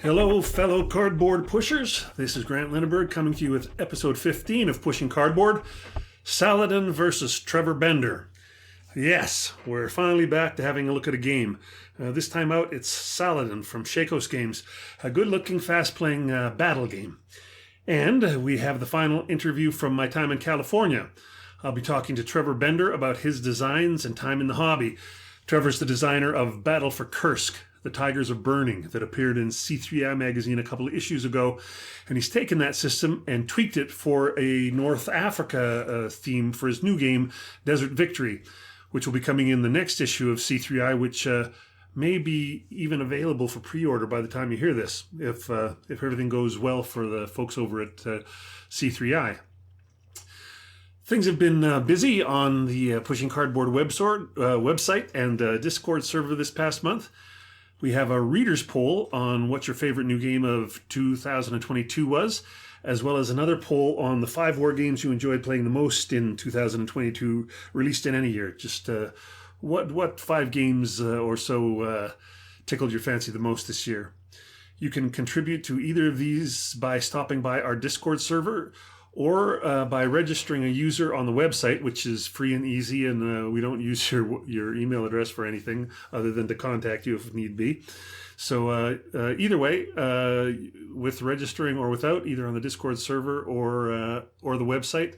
Hello, fellow cardboard pushers. This is Grant Lindenberg coming to you with episode 15 of Pushing Cardboard, Saladin versus Trevor Bender. Yes, we're finally back to having a look at a game. This time out, it's Saladin from Shakos Games, a good-looking, fast-playing battle game. And we have the final interview from my time in California. I'll be talking to Trevor Bender about his designs and time in the hobby. Trevor's the designer of Battle for Kursk, The Tigers Are Burning, that appeared in C3i magazine a couple of issues ago. And he's taken that system and tweaked it for a North Africa theme for his new game, Desert Victory, which will be coming in the next issue of C3i, which may be even available for pre-order by the time you hear this, if everything goes well for the folks over at C3i. Things have been busy on the Pushing Cardboard website and Discord server this past month. We have a reader's poll on what your favorite new game of 2022 was, as well as another poll on the 5 war games you enjoyed playing the most in 2022, released in any year. Just what 5 games or so tickled your fancy the most this year. You can contribute to either of these by stopping by our Discord server or by registering a user on the website, which is free and easy, and we don't use your email address for anything other than to contact you if need be. So either way, with registering or without, either on the Discord server or the website,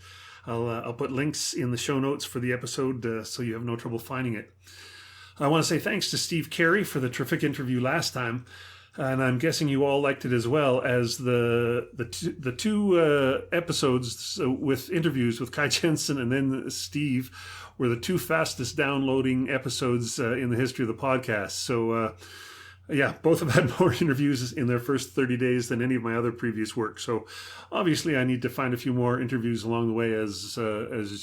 I'll put links in the show notes for the episode so you have no trouble finding it. I want to say thanks to Steve Carey for the terrific interview last time. And I'm guessing you all liked it as well, as the two episodes with interviews with Kai Jensen and then Steve were the 2 fastest downloading episodes in the history of the podcast. So, both have had more interviews in their first 30 days than any of my other previous work. So obviously I need to find a few more interviews along the way as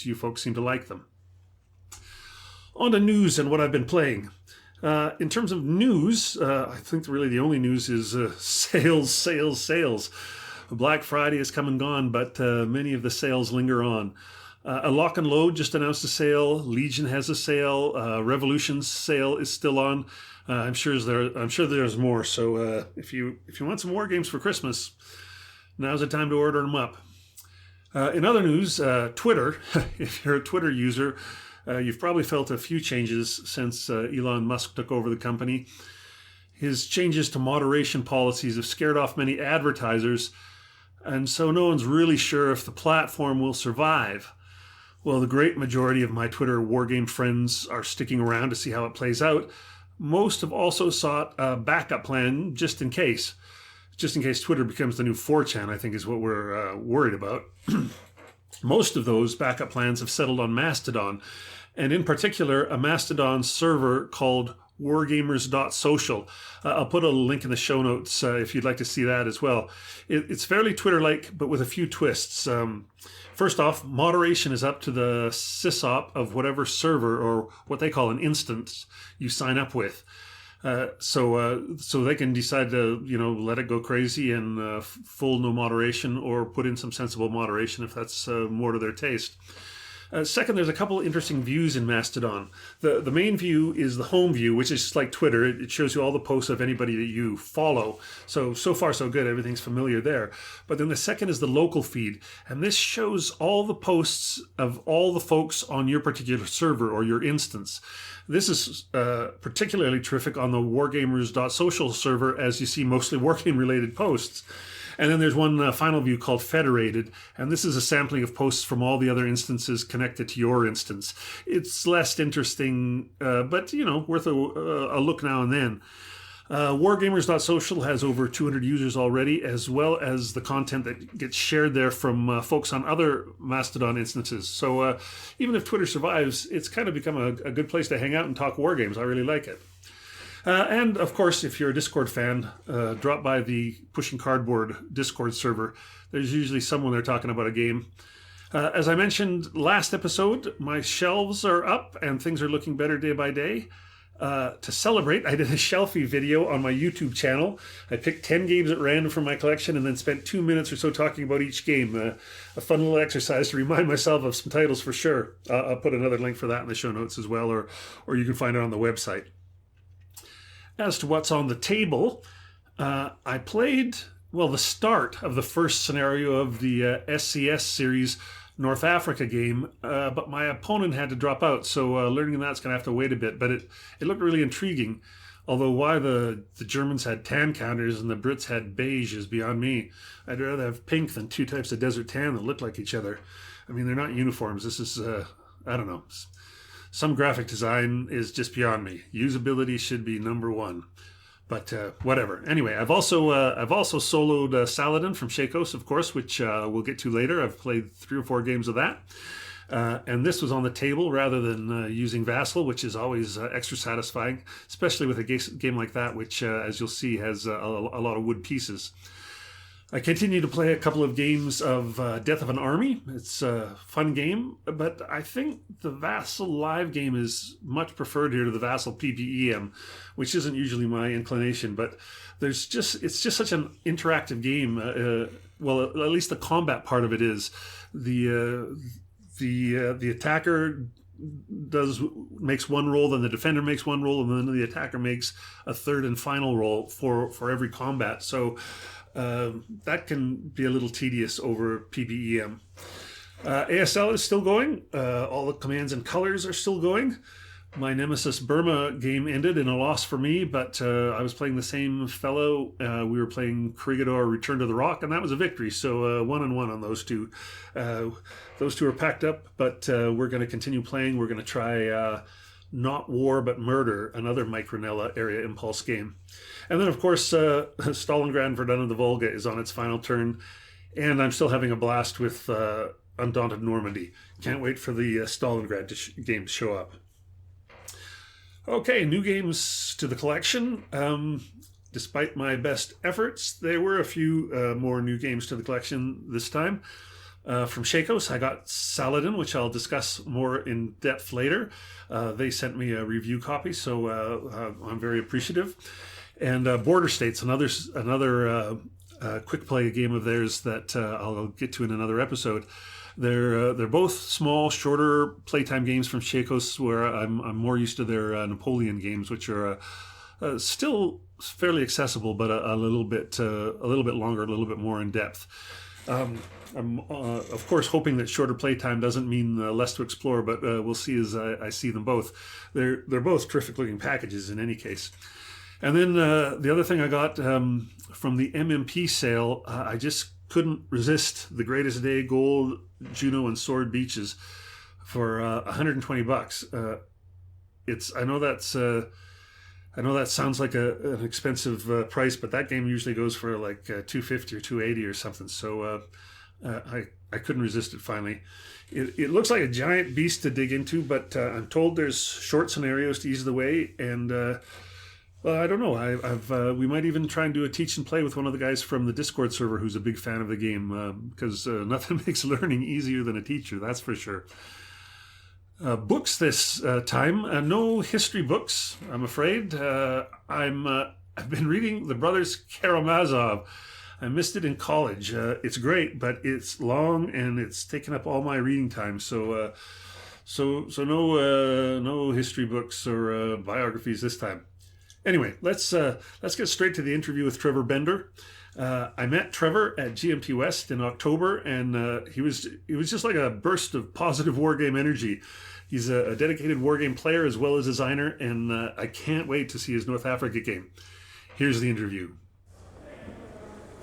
you folks seem to like them. On to news and what I've been playing. In terms of news, I think really the only news is sales. Black Friday has come and gone, but many of the sales linger on. A Lock and Load just announced a sale. Legion has a sale. Revolution's sale is still on. I'm sure there's more. So if you want some war games for Christmas, now's the time to order them up. In other news, Twitter. If you're a Twitter user, you've probably felt a few changes since Elon Musk took over the company. His changes to moderation policies have scared off many advertisers, and so no one's really sure if the platform will survive. Well, the great majority of my Twitter wargame friends are sticking around to see how it plays out. Most have also sought a backup plan just in case. Just in case Twitter becomes the new 4chan, I think is what we're worried about. Most of those backup plans have settled on Mastodon, and in particular, a Mastodon server called wargamers.social. I'll put a link in the show notes if you'd like to see that as well. It's fairly Twitter-like, but with a few twists. First off, moderation is up to the sysop of whatever server, or what they call an instance, you sign up with. So they can decide to, let it go crazy and full no moderation, or put in some sensible moderation if that's more to their taste. Second, there's a couple of interesting views in Mastodon. The main view is the home view, which is like Twitter. It shows you all the posts of anybody that you follow. So far so good. Everything's familiar there. But then the second is the local feed. And this shows all the posts of all the folks on your particular server or your instance. This is particularly terrific on the wargamers.social server, as you see mostly wargame-related posts. And then there's one final view called Federated, and this is a sampling of posts from all the other instances connected to your instance. It's less interesting, but, worth a look now and then. Wargamers.social has over 200 users already, as well as the content that gets shared there from folks on other Mastodon instances. So even if Twitter survives, it's kind of become a good place to hang out and talk war games. I really like it. And of course, if you're a Discord fan, drop by the Pushing Cardboard Discord server. There's usually someone there talking about a game. As I mentioned last episode, my shelves are up and things are looking better day by day. To celebrate, I did a shelfie video on my YouTube channel. I picked 10 games at random from my collection and then spent 2 minutes or so talking about each game. A fun little exercise to remind myself of some titles for sure. I'll put another link for that in the show notes as well, or you can find it on the website. As to what's on the table, I played, the start of the first scenario of the SCS series North Africa game, but my opponent had to drop out, so learning that's going to have to wait a bit. But it looked really intriguing, although why the Germans had tan counters and the Brits had beige is beyond me. I'd rather have pink than two types of desert tan that look like each other. I mean, they're not uniforms. This is, I don't know. Some graphic design is just beyond me. Usability should be number one. But whatever. Anyway, I've also soloed Saladin from Shakos, of course, which we'll get to later. I've played 3 or 4 games of that. And this was on the table rather than using Vassal, which is always extra satisfying, especially with a game like that, which, as you'll see, has a lot of wood pieces. I continue to play a couple of games of Death of an Army. It's a fun game, but I think the Vassal live game is much preferred here to the Vassal PPEM, which isn't usually my inclination, but it's just such an interactive game. At least the combat part of it is. The attacker makes one roll, then the defender makes one roll, and then the attacker makes a third and final roll for every combat. So that can be a little tedious over PPEM. ASL is still going. All the commands and colors are still going. My Nemesis Burma game ended in a loss for me, but I was playing the same fellow. We were playing Corregidor Return to the Rock, and that was a victory. So 1-1 on those two. Those two are packed up, but we're going to continue playing. We're going to try Not War, but Murder, another Mike Ranella area impulse game. And then, of course, Stalingrad Verdun of the Volga is on its final turn, and I'm still having a blast with Undaunted Normandy. Can't wait for the Stalingrad game to show up. Okay, new games to the collection. Despite my best efforts, there were a few more new games to the collection this time. From Shakos, I got Saladin, which I'll discuss more in depth later. They sent me a review copy, so I'm very appreciative. And Border States, another quick play game of theirs that I'll get to in another episode. They're both small, shorter playtime games from Shakos, where I'm more used to their Napoleon games, which are still fairly accessible, but a little bit longer, a little bit more in depth. I'm of course hoping that shorter playtime doesn't mean less to explore, but we'll see as I see them both. They're both terrific looking packages in any case. And then the other thing I got from the MMP sale, I just couldn't resist the Greatest Day Gold, Juno, and Sword Beaches for $120. I know that sounds like an expensive price, but that game usually goes for like $250 or $280 or something. So I couldn't resist it finally. It looks like a giant beast to dig into, but I'm told there's short scenarios to ease the way, and I don't know. We might even try and do a teach and play with one of the guys from the Discord server who's a big fan of the game, because nothing makes learning easier than a teacher, that's for sure. Books this time, no history books, I'm afraid. I've been reading the Brothers Karamazov. I missed it in college. It's great, but it's long and it's taken up all my reading time. So no history books or biographies this time. Anyway, let's get straight to the interview with Trevor Bender. I met Trevor at GMT West in October, and he was just like a burst of positive wargame energy. He's a dedicated wargame player as well as designer, and I can't wait to see his North Africa game. Here's the interview.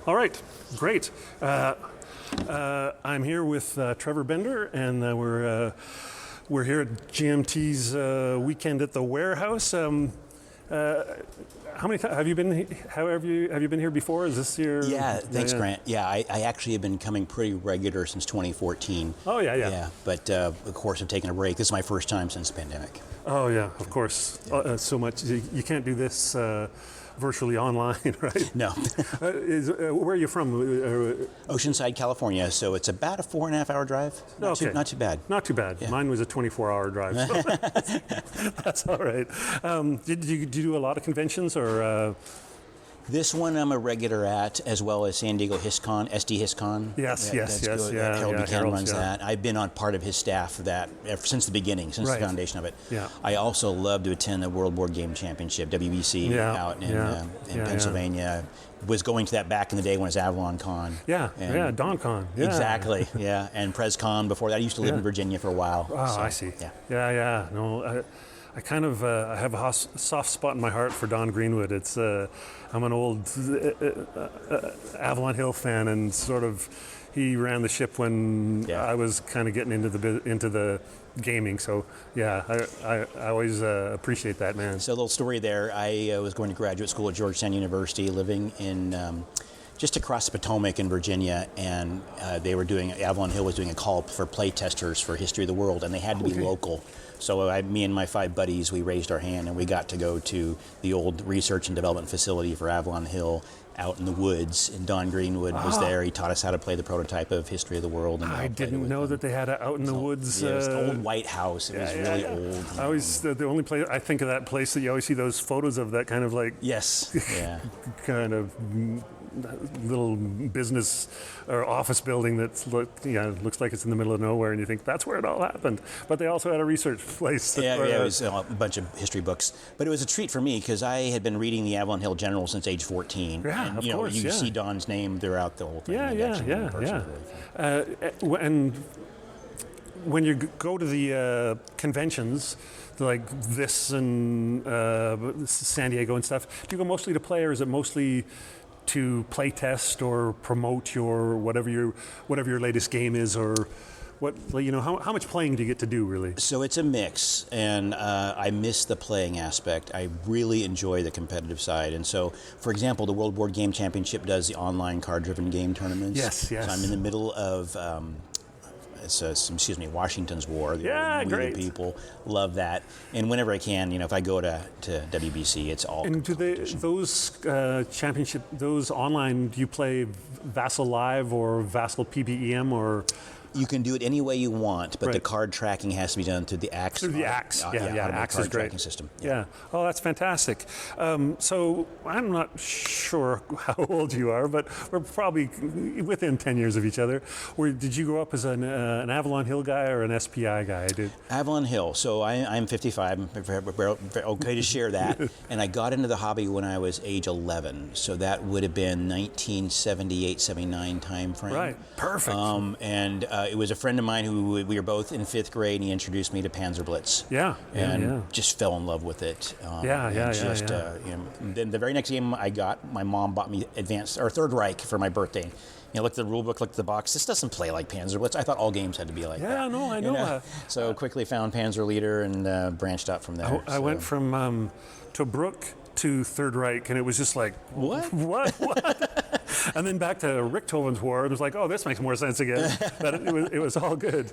All right, great. I'm here with Trevor Bender, and we're here at GMT's weekend at the warehouse. How many times have you been? Have you been here before? Is this your? Yeah, thanks, Grant. Yeah, I actually have been coming pretty regular since 2014. Oh yeah. Yeah, but of course I've taken a break. This is my first time since the pandemic. Oh yeah, of course. So much you can't do this virtually online, right? No. Where are you from? Oceanside, California. So it's about a 4.5-hour drive. Not too bad. Not too bad. Yeah. Mine was a 24-hour drive. So that's all right. Did you do a lot of conventions or? This one I'm a regular at, as well as San Diego HISCON, SD HISCON. Yes. Harold Buchanan runs that. I've been on part of his staff that since the beginning, since the foundation of it. Yeah. I also love to attend the World Board Game Championship, WBC, out in Pennsylvania. Was going to that back in the day when it was Avalon Con. DonCon. Yeah. Exactly, yeah. And PresCon before that. I used to live in Virginia for a while. Oh, so, I see. Yeah. No, I kind of I have a soft spot in my heart for Don Greenwood. It's I'm an old Avalon Hill fan, and sort of he ran the ship when I was kind of getting into the gaming. So I always appreciate that, man. So a little story there. I was going to graduate school at Georgetown University, living in just across the Potomac in Virginia, and Avalon Hill was doing a call for play testers for History of the World, and they had to be local. So me and my 5 buddies, we raised our hand and we got to go to the old research and development facility for Avalon Hill out in the woods, and Don Greenwood was there. He taught us how to play the prototype of History of the World. And I didn't know that they had it out in the woods. Yeah, it was the old White House. It was really old. I always, the only place, I think of that place that you always see those photos of, that kind of like... Yes, yeah. kind of little business or office building that's looks like it's in the middle of nowhere, and you think that's where it all happened. But they also had a research place. It was a bunch of history books. But it was a treat for me because I had been reading the Avalon Hill General since age 14. Yeah, and, of course. You see Don's name throughout the whole thing. And when you go to the conventions, like this and San Diego and stuff, do you go mostly to play, or is it mostly to play test or promote your whatever your latest game is, or what, how much playing do you get to do, really? So it's a mix, and I miss the playing aspect. I really enjoy the competitive side. And so, for example, the World Board Game Championship does the online card-driven game tournaments. Yes. So I'm in the middle of Washington's War. The people love that, and whenever I can, if I go to WBC, it's all. And do those championship, those online? Do you play Vassal Live or Vassal PPEM or? You can do it any way you want, but the card tracking has to be done through the AXE. Through the AXE, AXE is great. Tracking system. Yeah. Oh, that's fantastic. So I'm not sure how old you are, but we're probably within 10 years of each other. Did you grow up as an Avalon Hill guy or an SPI guy? Avalon Hill. So I'm 55. I'm okay to share that. And I got into the hobby when I was age 11. So that would have been 1978, 79 time frame. Right. Perfect. It was a friend of mine who we were both in 5th grade, and he introduced me to Panzer Blitz. Just fell in love with it. Then the very next game I got, my mom bought me Third Reich for my birthday. Looked at the rule book, looked at the box. This doesn't play like Panzer Blitz. I thought all games had to be like that. Yeah, no, I know. So quickly found Panzer Leader and branched out from there. I went from Tobruk to Third Reich, and it was just like, what? And then back to Richthofen's War, it was like, oh, this makes more sense again. But it was all good.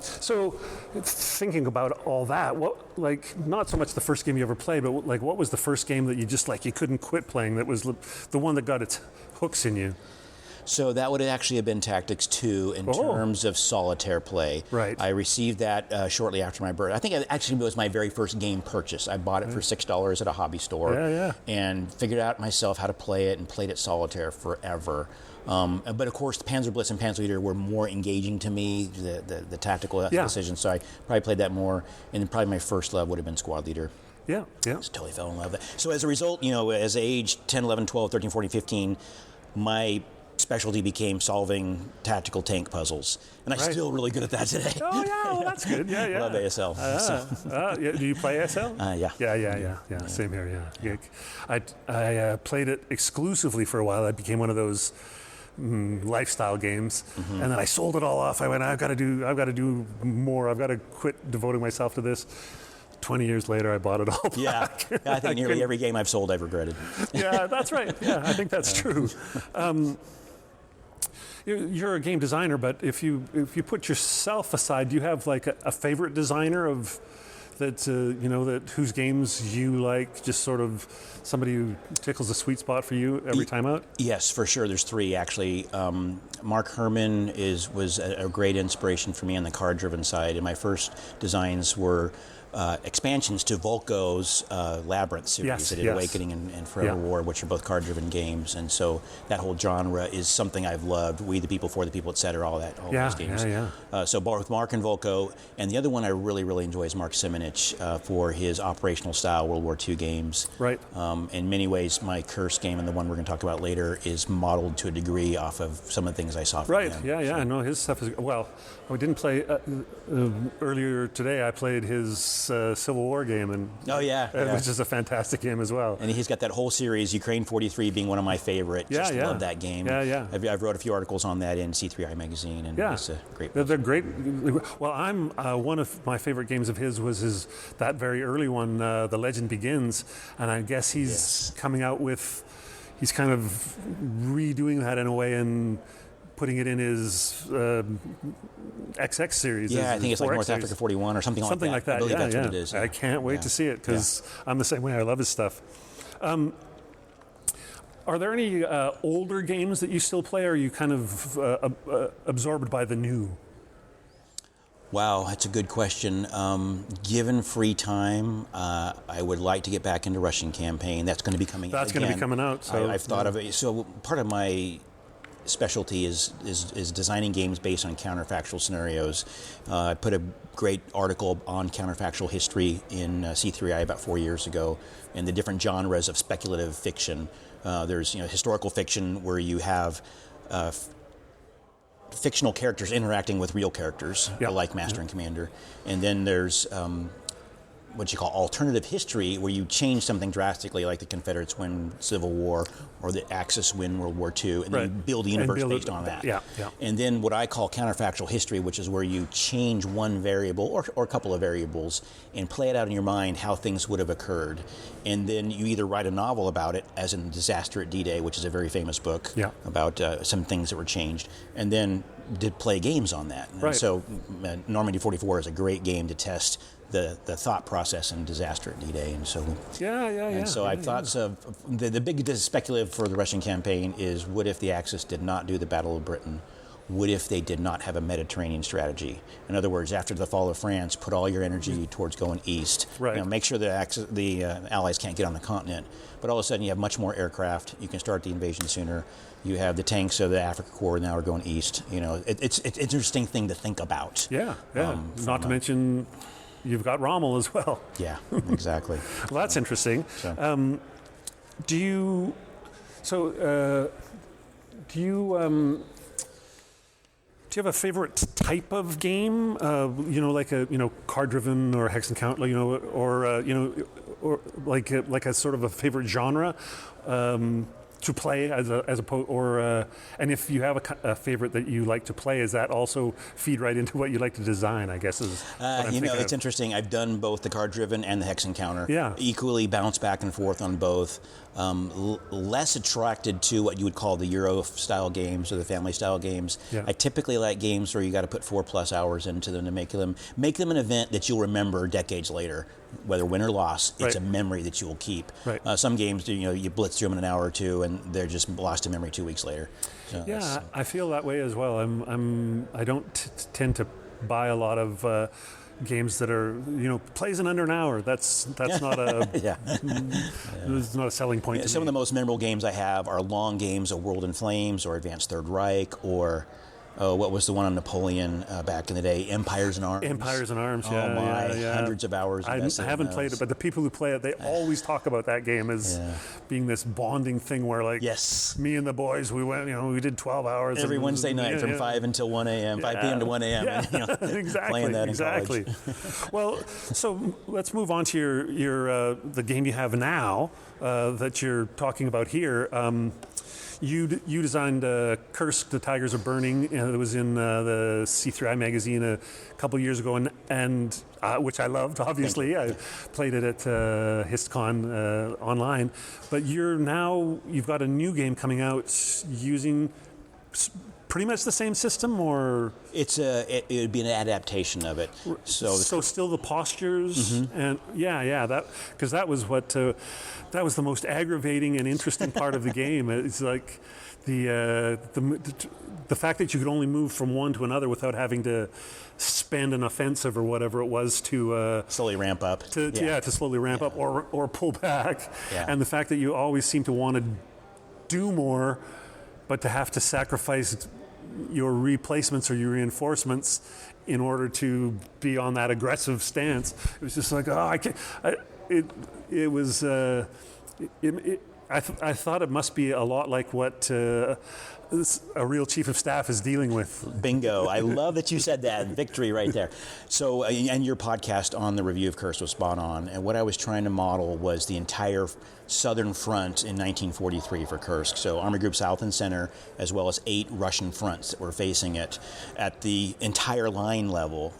So thinking about all that, not so much the first game you ever played, but what was the first game that you just you couldn't quit playing, that was the one that got its hooks in you? So that would actually have been Tactics 2 in terms of solitaire play. Right. I received that shortly after my birthday. I think it actually was my very first game purchase. I bought it for $6 at a hobby store and figured out myself how to play it and played it solitaire forever. But of course, the Panzer Blitz and Panzer Leader were more engaging to me, the tactical decisions. So I probably played that more, and then probably my first love would have been Squad Leader. Yeah. Just totally fell in love with it. So as a result, as age 10, 11, 12, 13, 14, 15, my specialty became solving tactical tank puzzles, and I'm still really good at that today. Oh yeah, well, that's good. Yeah. Love ASL. Do you play ASL? Yeah. Same here. Yeah. I played it exclusively for a while. I became one of those lifestyle games, and then I sold it all off. I went, I've got to do more. I've got to quit devoting myself to this. 20 years later, I bought it all back. Yeah, I think nearly every game I've sold I've regretted. Yeah, that's right. Yeah, I think that's true. You're a game designer, but if you put yourself aside, do you have a favorite designer of that that whose games you like? Just sort of somebody who tickles the sweet spot for you every time out. Yes, for sure. There's three actually. Mark Herman was a great inspiration for me on the card-driven side, and my first designs were expansions to Volko's Labyrinth series, Yes, that did yes. Awakening and Forever War, which are both card-driven games, and so that whole genre is something I've loved. We the People, For the People, etc. All those games. So both Mark and Volko, and the other one I really, really enjoy is Mark Simonich for his operational style World War II games. Right. In many ways, my Curse game, and the one we're going to talk about later, is modeled to a degree off of some of the things I saw from Right. him. Yeah. I know his stuff is well. I didn't play earlier today. I played his Civil War game, and which is a fantastic game as well. And he's got that whole series, Ukraine 43 being one of my favorite. Just love that game. I've wrote a few articles on that in C3i magazine, and it's a great book. They're great. Well, I'm one of my favorite games of his was that very early one, The Legend Begins, and I guess he's coming out with. He's kind of redoing that in a way and putting it in his XX series. Yeah, I think it's like North Africa 41 or something like that. Something like that, I believe that's what it is. I can't wait to see it because I'm the same way. I love his stuff. Are there any older games that you still play, or are you kind of absorbed by the new? Wow, that's a good question. Given free time, I would like to get back into Russian Campaign. That's going to be coming out. That's going to be coming out. So I've thought of it. So part of my specialty is designing games based on counterfactual scenarios. I put a great article on counterfactual history in C3i about 4 years ago, and the different genres of speculative fiction. There's historical fiction where you have fictional characters interacting with real characters, like Master and Commander, and then there's what you call alternative history, where you change something drastically, like the Confederates win Civil War or the Axis win World War II, and then you build a universe based on that. And then what I call counterfactual history, which is where you change one variable or a couple of variables and play it out in your mind how things would have occurred. And then you either write a novel about it, as in Disaster at D-Day, which is a very famous book about some things that were changed, and then did play games on that. And so Normandy 44 is a great game to test the thought process in Disaster at D-Day, and so so I've thought of the big speculative for the Russian campaign is, what if the Axis did not do the Battle of Britain? What if they did not have a Mediterranean strategy? In other words, after the fall of France, put all your energy towards going east. Make sure the Allies can't get on the continent, but all of a sudden you have much more aircraft. You can start the invasion sooner. You have the tanks of the Africa Corps now are going east. It's an interesting thing to think about. Not to mention, you've got Rommel as well. Yeah, exactly. Well, that's interesting. Do you have a favorite type of game? Like a card-driven or hex and count, or like a sort of a favorite genre to play as opposed, and if you have a favorite that you like to play, is that also feed right into what you like to design? I guess is. It's interesting. I've done both the card-driven and the hex encounter. Equally bounce back and forth on both. Less attracted to what you would call the Euro-style games or the family-style games. I typically like games where you got to put 4+ hours into them to make them an event that you'll remember decades later, whether win or loss. It's a memory that you will keep. Some games, you blitz through them in an hour or two, and they're just lost in memory 2 weeks later. So I feel that way as well. I don't tend to buy a lot of. Games that are plays in under an hour. That's not a it's not a selling point. To some me. of the most memorable games I have are long games of World in Flames or Advanced Third Reich or what was the one on Napoleon back in the day? Empires in Arms. Empires in Arms. Hundreds of hours. I haven't played it, but the people who play it, they always talk about that game as being this bonding thing where, like, me and the boys, we went, we did 12 hours every Wednesday night from 5 until 1 a.m., 5 p.m. to 1 a.m. Exactly. Playing that in college. Well, so let's move on to your the game you have now that you're talking about here. You designed Curse, the Tigers Are Burning. It was in the C3i magazine a couple years ago, and which I loved, obviously. I played it at HistCon online. But you've got a new game coming out using pretty much the same system, or it would be an adaptation of it. So still the postures, and because that was the most aggravating and interesting part of the game. It's like the fact that you could only move from one to another without having to spend an offensive or whatever it was to slowly ramp up. To slowly ramp up or pull back, and the fact that you always seem to want to do more, but to have to sacrifice your replacements or your reinforcements in order to be on that aggressive stance. It was just like, I thought it must be a lot like what a real chief of staff is dealing with. Bingo. I love that you said that. Victory right there. So, and your podcast on the review of Kursk was spot on. And what I was trying to model was the entire southern front in 1943 for Kursk. So Army Group South and Center, as well as 8 Russian fronts that were facing it at the entire line level.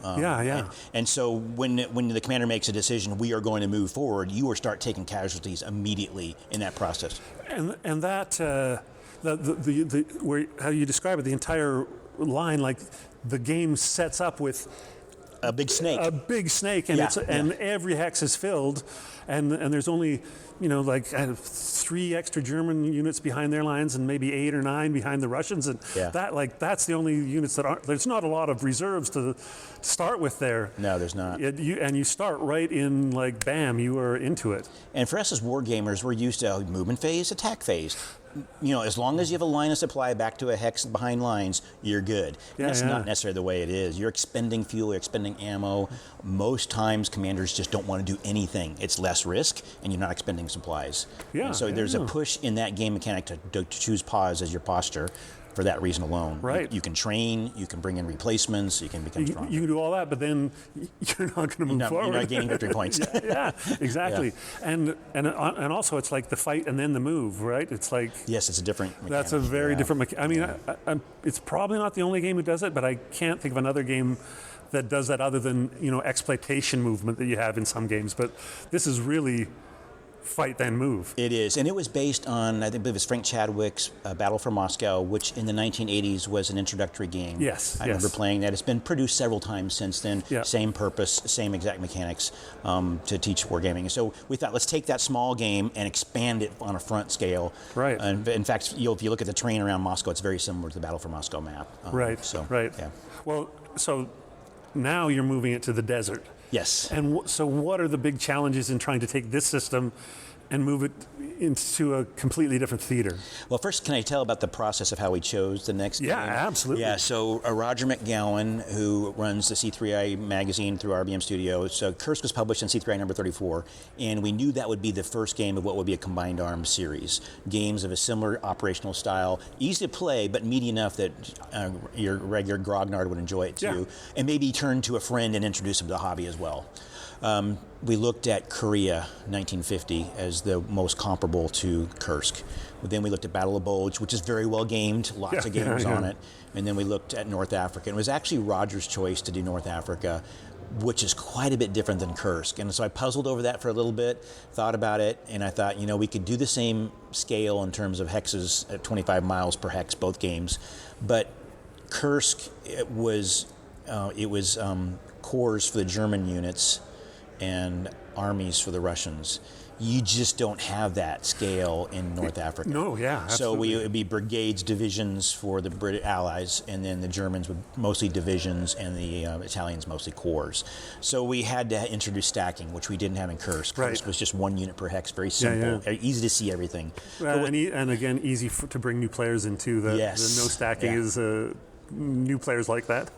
And so when the commander makes a decision, we are going to move forward, you will start taking casualties immediately in that process. And that... where how you describe it, the entire line, like the game sets up with a big snake. And every hex is filled, and there's only like 3 extra German units behind their lines, and maybe 8 or 9 behind the Russians, and that's the only units that aren't. There's not a lot of reserves to start with there. No, there's not. You start right in, like, bam, you are into it. And for us as war gamers, we're used to movement phase, attack phase. As long as you have a line of supply back to a hex behind lines, you're good. That's not necessarily the way it is. You're expending fuel, you're expending ammo. Most times, commanders just don't want to do anything. It's less risk, and you're not expending supplies. So there's a push in that game mechanic to choose pause as your posture. For that reason alone. Right. You can train, you can bring in replacements, you can become stronger. You can do all that, but then you're not going to move forward. You're not gaining victory points. Exactly. Yeah. And also it's like the fight and then the move, right? It's like... Yes, it's a different mechanic. That's a very different mechanic. I mean, it's probably not the only game that does it, but I can't think of another game that does that other than, exploitation movement that you have in some games. But this is really... fight then move. It is, and it was based on, I think it was Frank Chadwick's Battle for Moscow, which in the 1980s was an introductory game. Yes, I remember playing that. It's been produced several times since then. Same purpose, same exact mechanics to teach wargaming. So we thought, let's take that small game and expand it on a front scale. Right. And in fact, if you look at the terrain around Moscow, it's very similar to the Battle for Moscow map. Right. Yeah. Well, so now you're moving it to the desert. Yes. And so what are the big challenges in trying to take this system and move it into a completely different theater? Well, first, can I tell about the process of how we chose the next game? Yeah, absolutely. Yeah, so Roger McGowan, who runs the C3i magazine through RBM Studios, so Kursk was published in C3i number 34, and we knew that would be the first game of what would be a combined arms series. Games of a similar operational style, easy to play, but meaty enough that your regular grognard would enjoy it too, and maybe turn to a friend and introduce him to the hobby as well. We looked at Korea 1950 as the most comparable to Kursk. But then we looked at Battle of Bulge, which is very well gamed, lots of games on it. And then we looked at North Africa. And it was actually Roger's choice to do North Africa, which is quite a bit different than Kursk. And so I puzzled over that for a little bit, thought about it, and I thought, we could do the same scale in terms of hexes at 25 miles per hex, both games. But Kursk, it was cores for the German units and armies for the Russians. You just don't have that scale in North Africa. No, absolutely. So it would be brigades, divisions for the British allies, and then the Germans would mostly divisions, and the Italians mostly corps. So we had to introduce stacking, which we didn't have in Kursk. Kursk was just 1 unit per hex, very simple, easy to see everything. And again, easy to bring new players into. The no stacking is new players like that.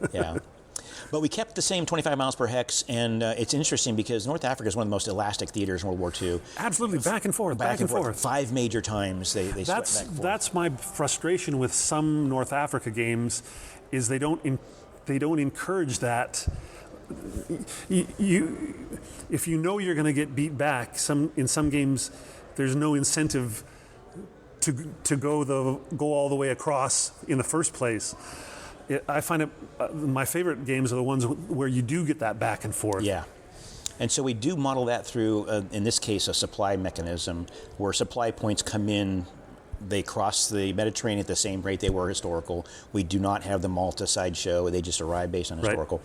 But we kept the same 25 miles per hex, and it's interesting because North Africa is one of the most elastic theaters in World War II. Absolutely, back and forth. 5 major times they swept back and forth. That's my frustration with some North Africa games, is they don't encourage that. If you know you're going to get beat back, in some games, there's no incentive to go all the way across in the first place. I find my favorite games are the ones where you do get that back and forth. Yeah. And so we do model that through, in this case, a supply mechanism where supply points come in they cross the Mediterranean at the same rate they were historical. We do not have the Malta sideshow. They just arrive based on historical.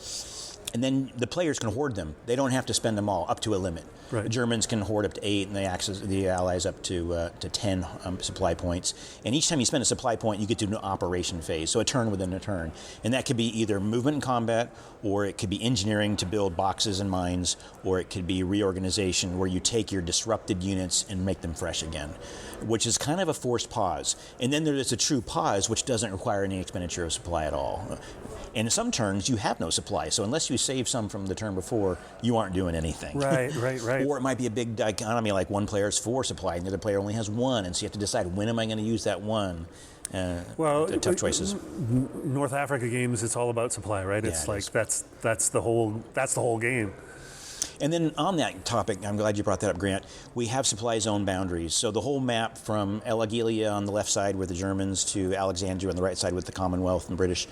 And then the players can hoard them. They don't have to spend them all up to a limit. Right. The Germans can hoard up to 8, and the Allies up to 10 supply points. And each time you spend a supply point, you get to an operation phase, so a turn within a turn. And that could be either movement in combat, or it could be engineering to build boxes and mines, or it could be reorganization where you take your disrupted units and make them fresh again, which is kind of a forced pause. And then there is a true pause, which doesn't require any expenditure of supply at all. And in some turns, you have no supply. So unless you save some from the turn before, you aren't doing anything. Right. Or it might be a big dichotomy, like one player has 4 supply and the other player only has 1. And so you have to decide, when am I going to use that 1? Tough choices. North Africa games, it's all about supply, right? It's like that's the whole game. And then on that topic, I'm glad you brought that up, Grant, we have supply zone boundaries. So the whole map from El Agilia on the left side with the Germans to Alexandria on the right side with the Commonwealth and British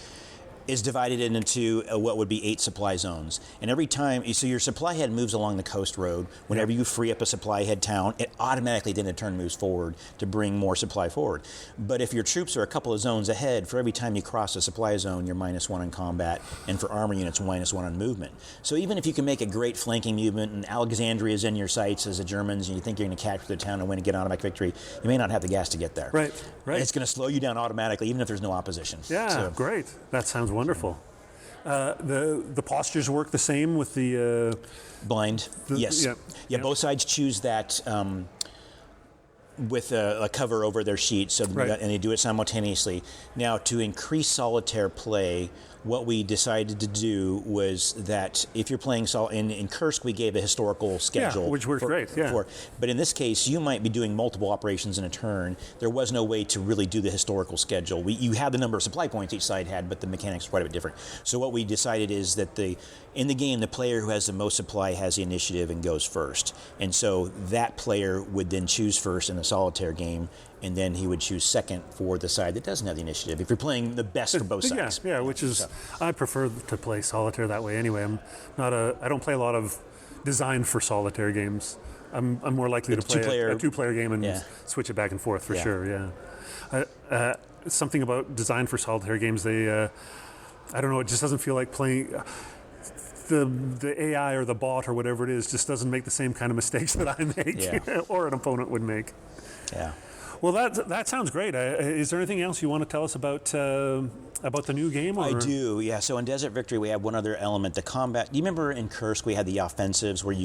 is divided into what would be 8 supply zones. And every time, so your supply head moves along the coast road. Whenever you free up a supply head town, it automatically then in turn moves forward to bring more supply forward. But if your troops are a couple of zones ahead, for every time you cross a supply zone, you're -1 in combat, and for armor units, -1 on movement. So even if you can make a great flanking movement, and Alexandria is in your sights as the Germans, and you think you're going to capture the town and win and get automatic victory, you may not have the gas to get there. Right. And it's going to slow you down automatically, even if there's no opposition. Yeah, great. That sounds wonderful. The postures work the same with the blind. Yes. Yeah. Both sides choose that with a cover over their sheet, so and they do it simultaneously. Now, to increase solitaire play, what we decided to do was that if you're playing in Kursk, we gave a historical schedule. Yeah, which worked great, yeah. But in this case, you might be doing multiple operations in a turn. There was no way to really do the historical schedule. You had the number of supply points each side had, but the mechanics were quite a bit different. So what we decided is that in the game, the player who has the most supply has the initiative and goes first. And so that player would then choose first in the solitaire game, and then he would choose second for the side that doesn't have the initiative, if you're playing the best for both sides. Yeah, which is, I prefer to play solitaire that way anyway. I don't play a lot of design for solitaire games. I'm more likely to play a two-player game and switch it back and forth for sure, something about design for solitaire games, I don't know, it just doesn't feel like playing... The AI or the bot or whatever it is just doesn't make the same kind of mistakes that I make or an opponent would make. Yeah. Well, that sounds great. Is there anything else you want to tell us about the new game? Or? I do, yeah. So in Desert Victory, we have one other element, the combat. Do you remember in Kursk we had the offensives where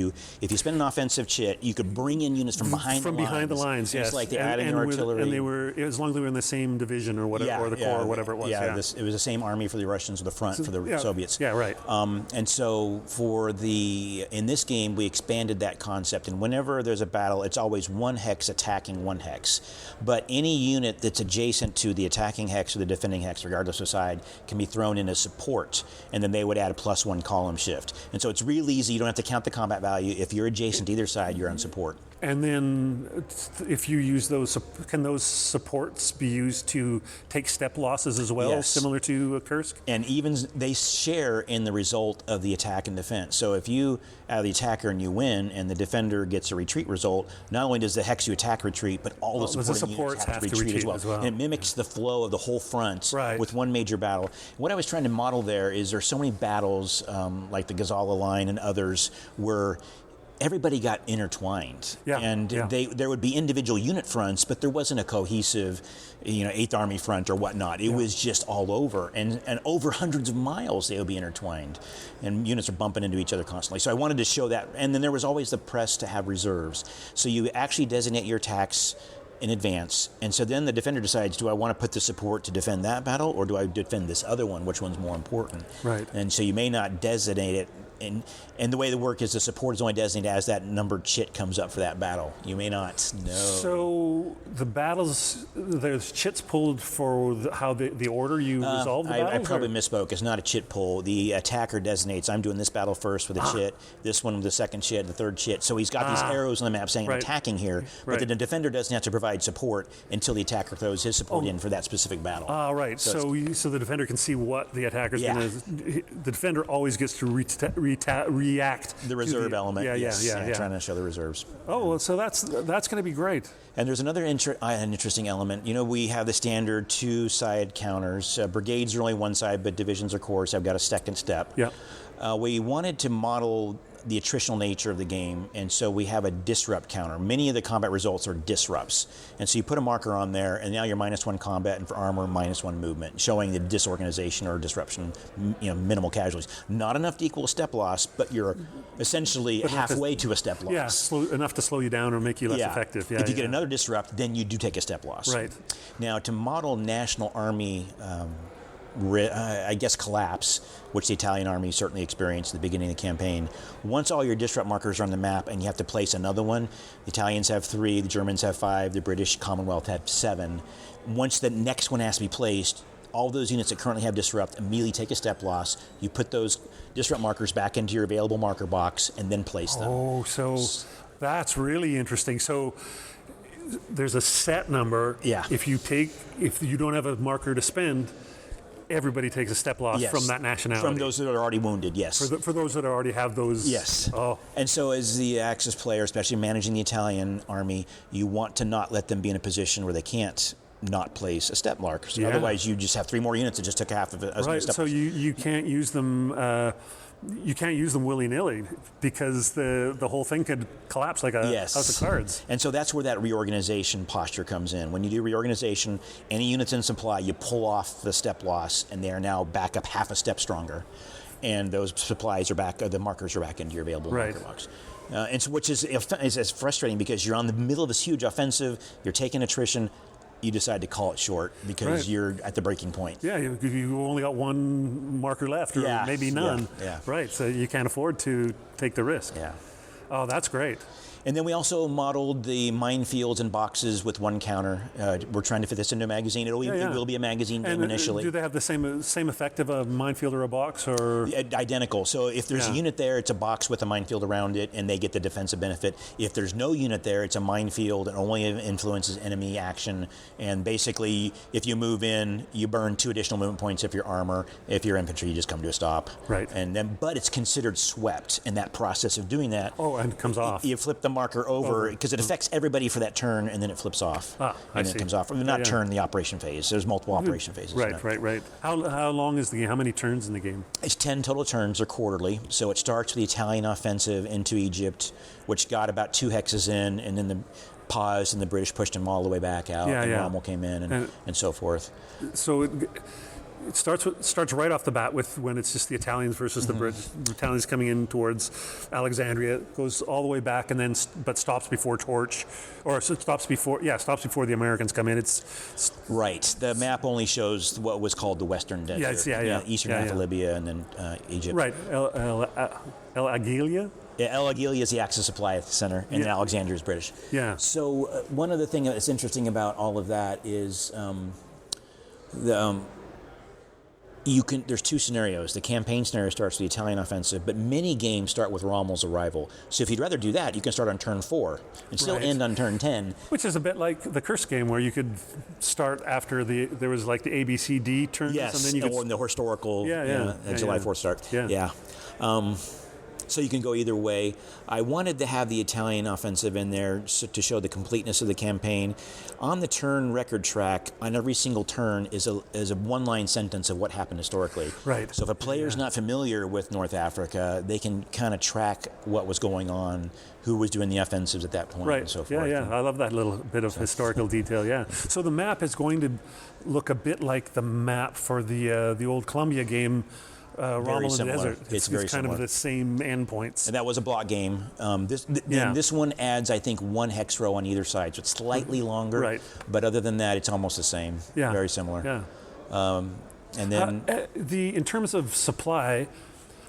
if you spend an offensive chit, you could bring in units from behind the lines. From behind the lines, yes. It's like the adding artillery. And they were, as long as they were in the same division or whatever, or the corps or whatever it was. Yeah, it was the same army for the Russians or the front for the Soviets. Yeah, right. And so in this game, we expanded that concept. And whenever there's a battle, it's always one hex attacking one hex. But any unit that's adjacent to the attacking hex or the defending hex, regardless of side, can be thrown in as support, and then they would add a +1 column shift. And so it's real easy. You don't have to count the combat value. If you're adjacent to either side, you're on support. And then if you use those, can those supports be used to take step losses as well, similar to Kursk? And even they share in the result of the attack and defense. So if you are the attacker and you win, and the defender gets a retreat result, not only does the hex you attack retreat, but all the supports have to retreat as well. And it mimics the flow of the whole front with one major battle. What I was trying to model there is there's so many battles, like the Gazala line and others, where everybody got intertwined, there would be individual unit fronts, but there wasn't a cohesive, 8th Army front or whatnot. It was just all over, and over hundreds of miles they would be intertwined, and units are bumping into each other constantly. So I wanted to show that, and then there was always the press to have reserves. So you actually designate your attacks in advance, and so then the defender decides, do I want to put the support to defend that battle, or do I defend this other one? Which one's more important? Right. And so you may not designate it. And the way the work is, the support is only designated as that numbered chit comes up for that battle. You may not know. So the battles, there's chits pulled for how the order you resolve the battles? I probably misspoke. It's not a chit pull. The attacker designates, I'm doing this battle first with a chit, this one with the second chit, the third chit. So he's got these arrows on the map saying I'm attacking here, but the defender doesn't have to provide support until the attacker throws his support in for that specific battle. Right. So the defender can see what the attacker's going to... The defender always gets to react. The reserve element. Yeah, yes. yeah. Trying to show the reserves. Oh, well, so that's going to be great. And there's another an interesting element. We have the standard 2-side counters. Brigades are only one side, but divisions or corps have got a second step. Yeah. We wanted to model the attritional nature of the game, and so we have a disrupt counter. Many of the combat results are disrupts, and so you put a marker on there, and now you're -1 combat, and for armor, -1 movement, showing the disorganization or disruption, minimal casualties. Not enough to equal a step loss, but you're essentially halfway to a step loss. Yeah, enough to slow you down or make you less effective. Yeah, if you get another disrupt, then you do take a step loss. Right. Now, to model National Army collapse, which the Italian army certainly experienced at the beginning of the campaign. Once all your disrupt markers are on the map and you have to place another one, the Italians have 3, the Germans have 5, the British Commonwealth have 7. Once the next one has to be placed, all those units that currently have disrupt immediately take a step loss. You put those disrupt markers back into your available marker box and then place them. Oh, so that's really interesting. So there's a set number. Yeah. If you don't have a marker to spend, everybody takes a step loss from that nationality. From those that are already wounded, yes. For those that already have those. Yes. Oh. And so as the Axis player, especially managing the Italian army, you want to not let them be in a position where they can't not place a step mark. So otherwise you just have 3 more units that just took half of it as a step. So you can't use them willy-nilly because the whole thing could collapse like a house of cards. And so that's where that reorganization posture comes in. When you do reorganization, any units in supply, you pull off the step loss, and they are now back up half a step stronger. And those supplies are back, the markers are back into your available marker box. And so, which is frustrating because you're on the middle of this huge offensive, you're taking attrition, you decide to call it short because you're at the breaking point. Yeah, you only got 1 marker left, or maybe none. Yeah. Right, so you can't afford to take the risk. Yeah. Oh, that's great. And then we also modeled the minefields and boxes with 1 counter. We're trying to fit this into a magazine. It will be a magazine game initially. Do they have the same effect of a minefield or a box, or identical? So if there's a unit there, it's a box with a minefield around it, and they get the defensive benefit. If there's no unit there, it's a minefield and only influences enemy action. And basically, if you move in, you burn 2 additional movement points if you're armor. If you're infantry, you just come to a stop. Right. And then, but it's considered swept in that process of doing that. Oh, and it comes off. You flip the marker over because it affects everybody for that turn, and then it flips off. And it comes off. Not turn, the operation phase. There's multiple operation phases. Right. How long is the game? How many turns in the game? It's 10 total turns. They're quarterly. So it starts with the Italian offensive into Egypt, which got about 2 hexes in, and then the paused, and the British pushed them all the way back out, and Rommel came in, and so forth. So it starts right off the bat with when it's just the Italians versus the British. The Italians coming in towards Alexandria. It goes all the way back, and then but stops before Torch, or stops before the Americans come in. It's right. The map only shows what was called the Western Desert. Eastern half of Libya, and then Egypt. Right. El Agilia. Yeah, El Agilia is the Axis supply at the center, and then Alexandria is British. Yeah. So one of the things that's interesting about all of that is there's 2 scenarios. The campaign scenario starts with the Italian offensive, but many games start with Rommel's arrival. So if you'd rather do that, you can start on turn 4 and still end on turn 10. Which is a bit like the Curse game, where you could start after there was like the ABCD turns. Yes, and then you could the historical July 4th start. Yeah. So you can go either way. I wanted to have the Italian offensive in there to show the completeness of the campaign. On the turn record track, on every single turn is a 1-line sentence of what happened historically. Right. So if a player's not familiar with North Africa, they can kind of track what was going on, who was doing the offensives at that point, and so forth. Yeah. I love that little bit of historical detail. Yeah. So the map is going to look a bit like the map for the old Columbia game. Rommel in the Desert. It's very kind similar. Of the same endpoints. And that was a block game. This one adds, I think, 1 hex row on either side, so it's slightly longer. Right. But other than that, it's almost the same. Yeah. Very similar. Yeah. And then in terms of supply,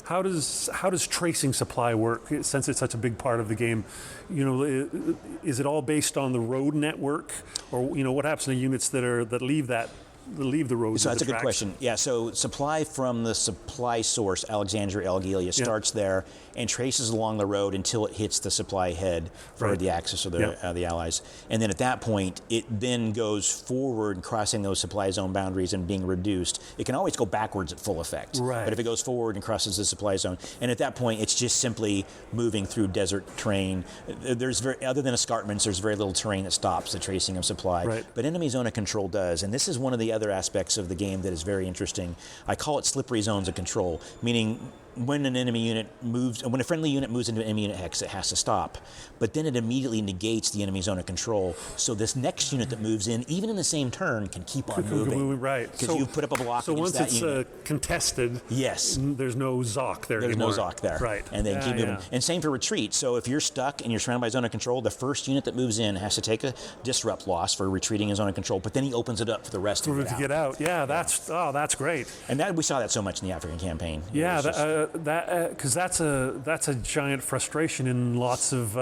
how does tracing supply work? Since it's such a big part of the game, is it all based on the road network, or what happens to units that leave that leave the roads. So that's a good question. Yeah, so supply from the supply source, Alexandria Algelia, starts there and traces along the road until it hits the supply head for the Axis or the Allies. And then at that point, it then goes forward, crossing those supply zone boundaries and being reduced. It can always go backwards at full effect. Right. But if it goes forward and crosses the supply zone, and at that point, it's just simply moving through desert terrain. Other than escarpments, there's very little terrain that stops the tracing of supply. Right. But enemy zone of control does. And this is one of the other aspects of the game that is very interesting. I call it slippery zones of control, meaning when an enemy unit moves, when a friendly unit moves into an enemy unit hex, it has to stop. But then it immediately negates the enemy zone of control. So this next unit that moves in, even in the same turn, can keep on moving. Right. Because you've put up a block against that unit. So once it's contested, there's no Zoc there There's anymore. no Zoc there. Right. And they keep moving. And same for retreat. So if you're stuck and you're surrounded by zone of control, the first unit that moves in has to take a disrupt loss for retreating in zone of control, but then he opens it up for the rest to get out. Yeah, that's great. And we saw that so much in the African campaign. Yeah, because that's a giant frustration in lots of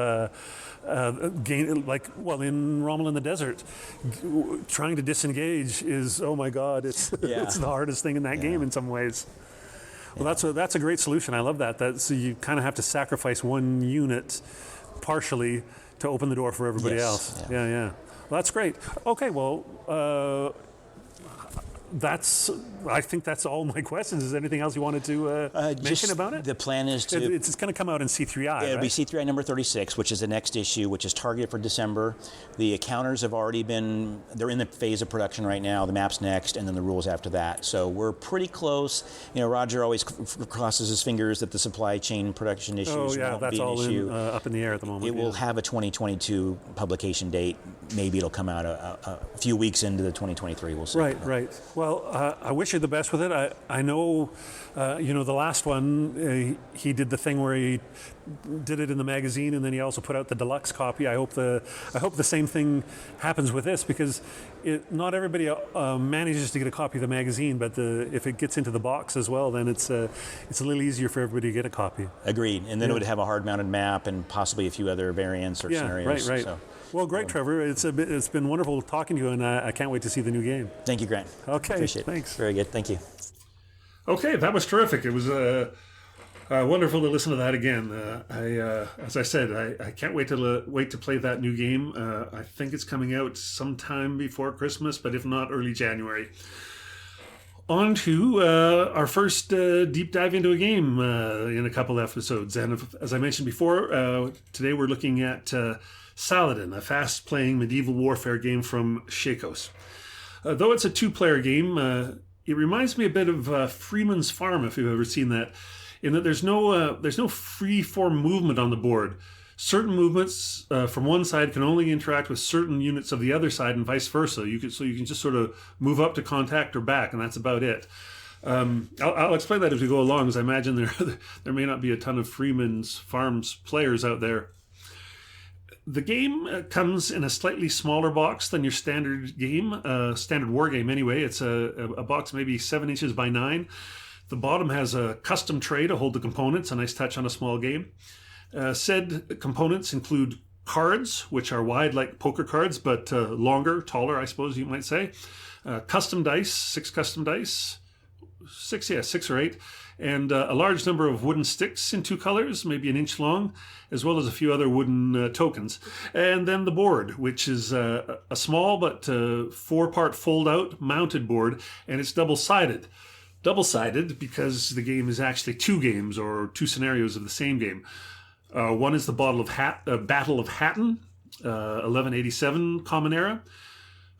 in Rommel in the Desert, trying to disengage is, oh my God, it's it's the hardest thing in that game in some ways. Well, that's a great solution. I love that. So you kind of have to sacrifice one unit partially to open the door for everybody else. Yeah. Well, that's great. Okay, well. I think that's all my questions. Is there anything else you wanted to mention about it? The plan is to... It's going to come out in C3i, It'll be C3i number 36, which is the next issue, which is targeted for December. The counters have already been... They're in the phase of production right now. The map's next, and then the rules after that. So we're pretty close. Roger always crosses his fingers that the supply chain production issues won't be an issue. Up in the air at the moment. It will have a 2022 publication date. Maybe it'll come out a few weeks into the 2023. We'll see. Right. Well, I wish you the best with it. I know, the last one, he did the thing where he did it in the magazine, and then he also put out the deluxe copy. I hope the same thing happens with this, because not everybody manages to get a copy of the magazine, but if it gets into the box as well, then it's a little easier for everybody to get a copy. Agreed. And then it would have a hard-mounted map and possibly a few other variants or scenarios. Right. So. Well, great, Trevor. It's been wonderful talking to you, and I can't wait to see the new game. Thank you, Grant. Okay, appreciate it. Thanks. Very good. Thank you. Okay, that was terrific. It was wonderful to listen to that again. As I said, I can't wait to play that new game. I think it's coming out sometime before Christmas, but if not, early January. On to our first deep dive into a game in a couple episodes. And as I mentioned before, today we're looking at Saladin, a fast-playing medieval warfare game from Shakos. Though it's a two-player game, it reminds me a bit of Freeman's Farm, if you've ever seen that, in that there's no free-form movement on the board. Certain movements from one side can only interact with certain units of the other side, and vice versa. You can just sort of move up to contact or back, and that's about it. I'll explain that as we go along, as I imagine there may not be a ton of Freeman's Farms players out there. The game comes in a slightly smaller box than your standard game, standard war game anyway. It's a box maybe 7 inches by 9. The bottom has a custom tray to hold the components, a nice touch on a small game. Said components include cards, which are wide like poker cards, but longer, taller, I suppose you might say. Custom dice, 6 custom dice, 6 or 8. And a large number of wooden sticks in 2 colors, maybe 1 inch long, as well as a few other wooden tokens. And then the board, which is a small but 4-part fold-out mounted board, and it's double-sided. Double-sided because the game is actually 2 games, or 2 scenarios of the same game. One is the Battle of Hatton, 1187 Common Era,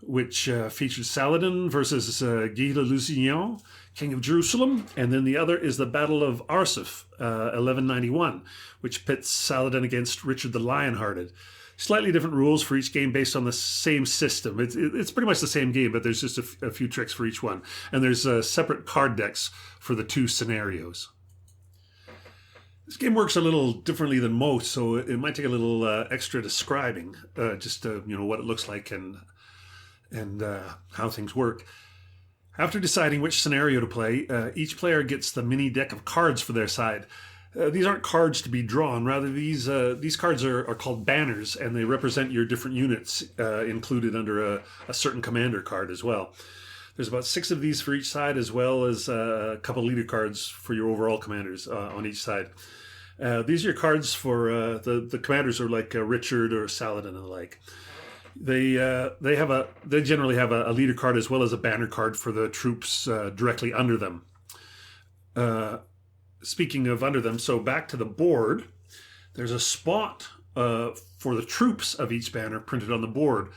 which features Saladin versus Guy le Lusignan, King of Jerusalem, and then the other is the Battle of Arsuf, 1191, which pits Saladin against Richard the Lionhearted. Slightly different rules for each game based on the same system. It's pretty much the same game, but there's just a few tricks for each one. And there's separate card decks for the 2 scenarios. This game works a little differently than most, so it might take a little extra describing, just what it looks like and how things work. After deciding which scenario to play, each player gets the mini deck of cards for their side. These aren't cards to be drawn. Rather, these cards are called banners, and they represent your different units included under a certain commander card as well. There's about 6 of these for each side, as well as a couple leader cards for your overall commanders on each side. These are your cards for the commanders are like Richard or Saladin and the like. They generally have a leader card as well as a banner card for the troops directly under them. Speaking of under them, so back to the board, there's a spot for the troops of each banner printed on the board.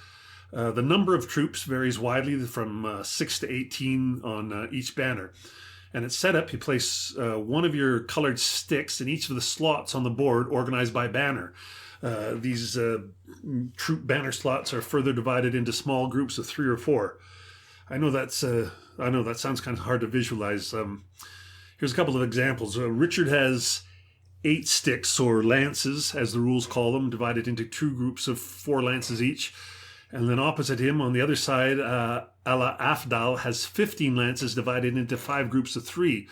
The number of troops varies widely from 6 to 18 on each banner. And it's set up, you place one of your colored sticks in each of the slots on the board organized by banner. These troop banner slots are further divided into small groups of 3 or 4. I know that sounds kind of hard to visualize. Here's a couple of examples. Richard has 8 sticks, or lances, as the rules call them, divided into 2 groups of 4 lances each. And then opposite him, on the other side, Ala Afdal has 15 lances divided into 5 groups of 3.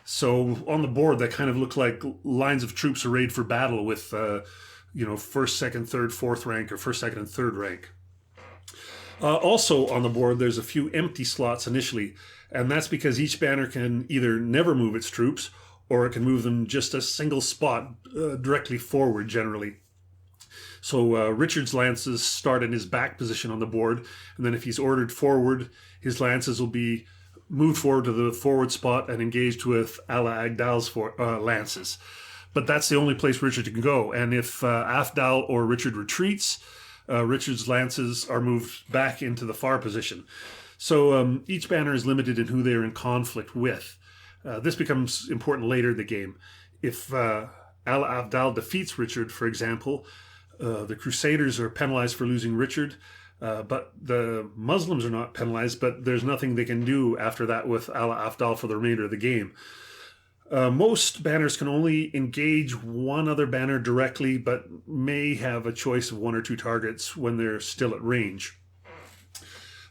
So on the board, that kind of look like lines of troops arrayed for battle with, first, second, third, fourth rank, or first, second, and third rank. Also on the board, there's a few empty slots initially, and that's because each banner can either never move its troops, or it can move them just a single spot directly forward generally. So Richard's lances start in his back position on the board, and then if he's ordered forward, his lances will be moved forward to the forward spot and engaged with Ala Agdal's lances. But that's the only place Richard can go. And if Afdal or Richard retreats, Richard's lances are moved back into the far position. So each banner is limited in who they're in conflict with. This becomes important later in the game. If Ala Afdal defeats Richard, for example, the Crusaders are penalized for losing Richard, but the Muslims are not penalized, but there's nothing they can do after that with Ala Afdal for the remainder of the game. Most banners can only engage one other banner directly, but may have a choice of 1 or 2 targets when they're still at range.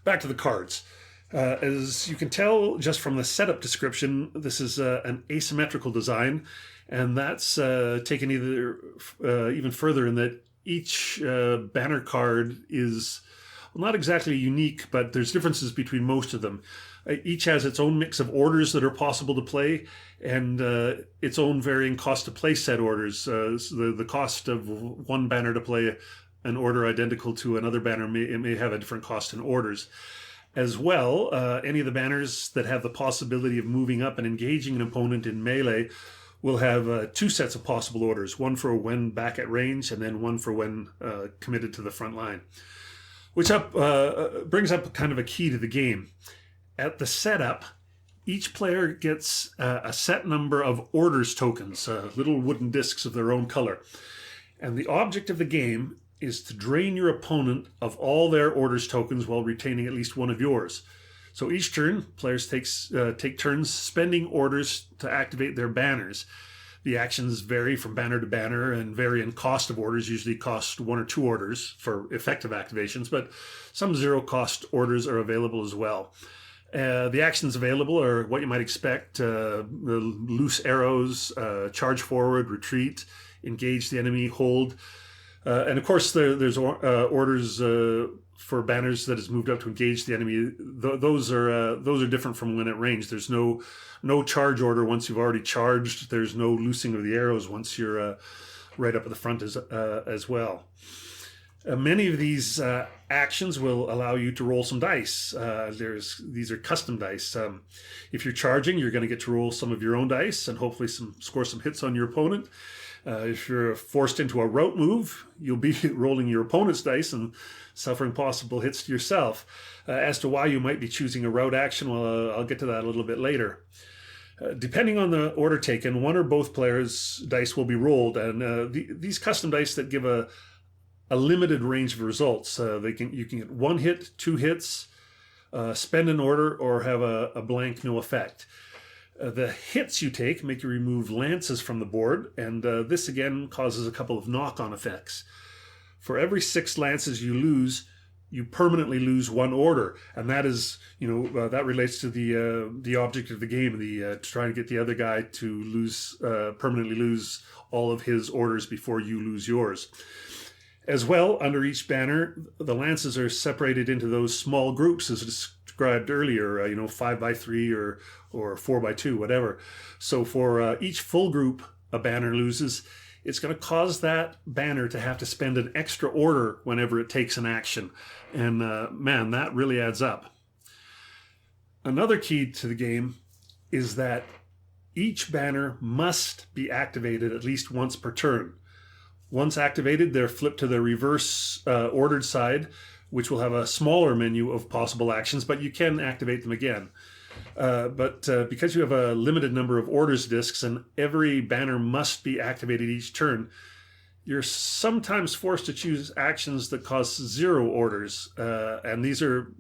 Back to the cards. As you can tell just from the setup description, this is an asymmetrical design, and that's taken even further in that each banner card is not exactly unique, but there's differences between most of them. Each has its own mix of orders that are possible to play, and its own varying cost to play set orders. So the cost of one banner to play an order identical to another banner may have a different cost in orders. As well, any of the banners that have the possibility of moving up and engaging an opponent in melee will have 2 sets of possible orders, one for when back at range and then one for when committed to the front line. Which brings up kind of a key to the game. At the setup, each player gets a set number of orders tokens, little wooden discs of their own color. And the object of the game is to drain your opponent of all their orders tokens while retaining at least one of yours. So each turn, players take turns spending orders to activate their banners. The actions vary from banner to banner and vary in cost of orders, usually cost 1 or 2 orders for effective activations, but some 0-cost orders are available as well. The actions available are what you might expect: the loose arrows, charge forward, retreat, engage the enemy, hold. And of course, there's orders for banners that is moved up to engage the enemy. Those are different from when at range. There's no charge order once you've already charged. There's no loosing of the arrows once you're right up at the front as well. Many of these actions will allow you to roll some dice. These are custom dice. If you're charging, you're going to get to roll some of your own dice and hopefully score some hits on your opponent. If you're forced into a route move, you'll be rolling your opponent's dice and suffering possible hits to yourself. As to why you might be choosing a route action, well, I'll get to that a little bit later. Depending on the order taken, one or both players' dice will be rolled, and these custom dice that give a limited range of results. You can get 1 hit, 2 hits, spend an order, or have a blank, no effect. The hits you take make you remove lances from the board, and this again causes a couple of knock-on effects. For every 6 lances you lose, you permanently lose 1 order, and that is, that relates to the object of the game, trying to get the other guy to permanently lose all of his orders before you lose yours. As well, under each banner, the lances are separated into those small groups as described earlier, 5x3 or 4x2, whatever. So for each full group a banner loses, it's going to cause that banner to have to spend an extra order whenever it takes an action. And man, that really adds up. Another key to the game is that each banner must be activated at least once per turn. Once activated, they're flipped to the reverse ordered side, which will have a smaller menu of possible actions, but you can activate them again. But because you have a limited number of orders discs and every banner must be activated each turn, you're sometimes forced to choose actions that cause 0 orders. And these are,